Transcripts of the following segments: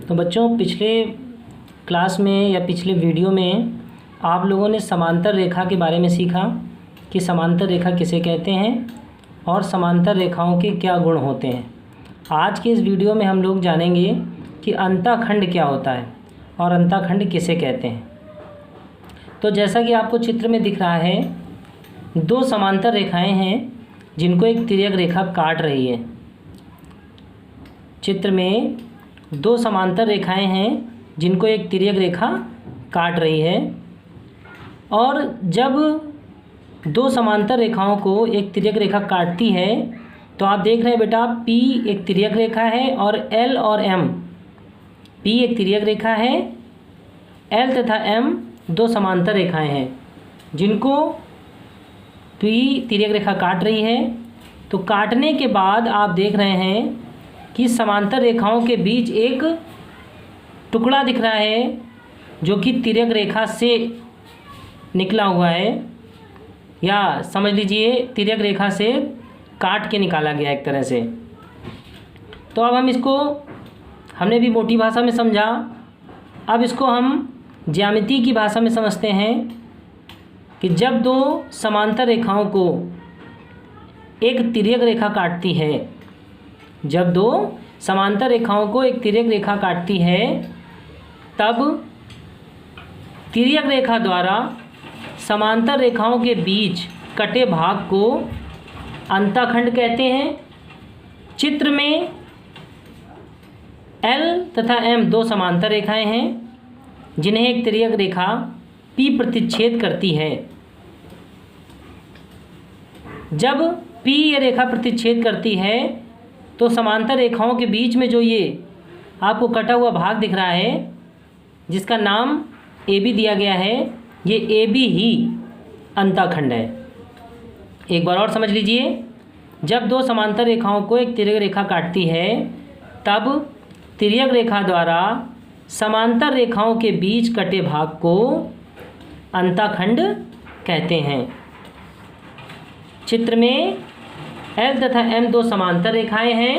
तो बच्चों, पिछले क्लास में या पिछले वीडियो में आप लोगों ने समांतर रेखा के बारे में सीखा कि समांतर रेखा किसे कहते हैं और समांतर रेखाओं के क्या गुण होते हैं। आज के इस वीडियो में हम लोग जानेंगे कि अंतःखंड क्या होता है और अंतःखंड किसे कहते हैं। तो जैसा कि आपको चित्र में दिख रहा है, दो समांतर रेखाएं हैं जिनको एक तिर्यक रेखा काट रही है। चित्र में दो समांतर रेखाएं हैं जिनको एक तिर्यक रेखा काट रही है, और जब दो समांतर रेखाओं को एक तिर्यक रेखा काटती है तो आप देख रहे हैं बेटा, P एक तिर्यक रेखा है और L और M, P एक तिर्यक रेखा है, L तथा M दो समांतर रेखाएं हैं जिनको P तिर्यक रेखा काट रही है। तो काटने के बाद आप देख रहे हैं कि समांतर रेखाओं के बीच एक टुकड़ा दिख रहा है जो कि तिर्यक रेखा से निकला हुआ है, या समझ लीजिए तिर्यक रेखा से काट के निकाला गया एक तरह से। तो अब हमने भी मोटी भाषा में समझा, अब इसको हम ज्यामिति की भाषा में समझते हैं कि जब दो समांतर रेखाओं को एक तिर्यक रेखा काटती है, जब दो समांतर रेखाओं को एक तिर्यक रेखा काटती है, तब तिर्यक रेखा द्वारा समांतर रेखाओं के बीच कटे भाग को अंतःखंड कहते हैं। चित्र में L तथा M दो समांतर रेखाएं हैं जिन्हें एक तिर्यक रेखा P प्रतिच्छेद करती है। जब P ये रेखा प्रतिच्छेद करती है तो समांतर रेखाओं के बीच में जो ये आपको कटा हुआ भाग दिख रहा है जिसका नाम AB दिया गया है, ये AB ही अंतःखंड है। एक बार और समझ लीजिए, जब दो समांतर रेखाओं को एक तिर्यक रेखा काटती है तब तिर्यक रेखा द्वारा समांतर रेखाओं के बीच कटे भाग को अंतःखंड कहते हैं। चित्र में L तथा M दो समांतर रेखाएं हैं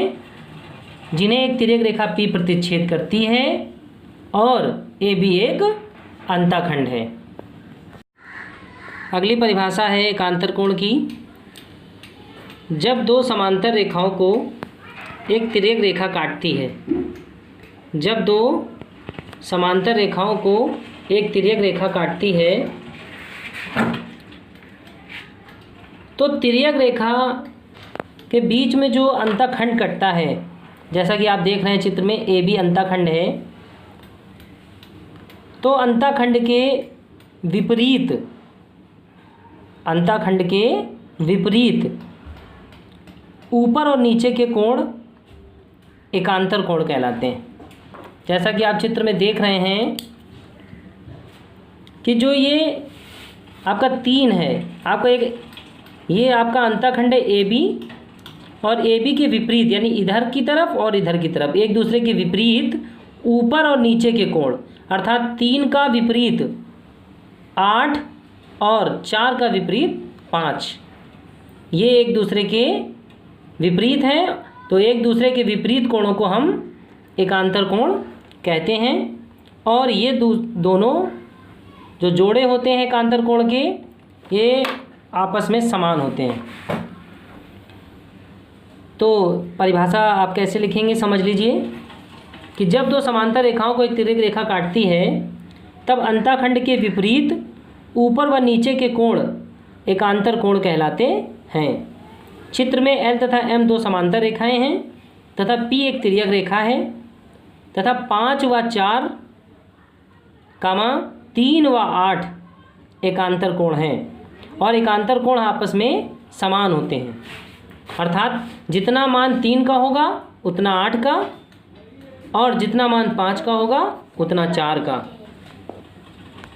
जिन्हें एक तिर्यक रेखा P प्रतिच्छेद करती है, और AB एक अंतःखंड है। अगली परिभाषा है एकांतर कोण की। जब दो समांतर रेखाओं को एक तिर्यक रेखा काटती है, जब दो समांतर रेखाओं को एक तिर्यक रेखा काटती है तो तिर्यक रेखा के बीच में जो अंतःखंड कटता है, जैसा कि आप देख रहे हैं चित्र में AB अंतःखंड है, तो अंतःखंड के विपरीत ऊपर और नीचे के कोण एकांतर कोण कहलाते हैं। जैसा कि आप चित्र में देख रहे हैं कि जो ये आपका 3 है, ये आपका अंतःखंड है AB, और AB के विपरीत यानी इधर की तरफ और इधर की तरफ एक दूसरे के विपरीत ऊपर और नीचे के कोण, अर्थात 3 का विपरीत 8 और 4 का विपरीत 5, ये एक दूसरे के विपरीत हैं। तो एक दूसरे के विपरीत कोणों को हम एकांतर कोण कहते हैं, और ये दोनों जो जोड़े होते हैं एकांतर कोण के, ये आपस में समान होते हैं। तो परिभाषा आप कैसे लिखेंगे, समझ लीजिए कि जब दो समांतर रेखाओं को एक तिर्यक रेखा काटती है तब अंतःखंड के विपरीत ऊपर व नीचे के कोण एकांतर कोण कहलाते हैं। चित्र में L तथा M दो समांतर रेखाएं हैं तथा P एक तिर्यक रेखा है, तथा 5 व 4, 3 व 8 एकांतर कोण हैं, और एकांतर कोण आपस में समान होते हैं। अर्थात जितना मान 3 का होगा उतना 8 का, और जितना मान 5 का होगा उतना 4 का।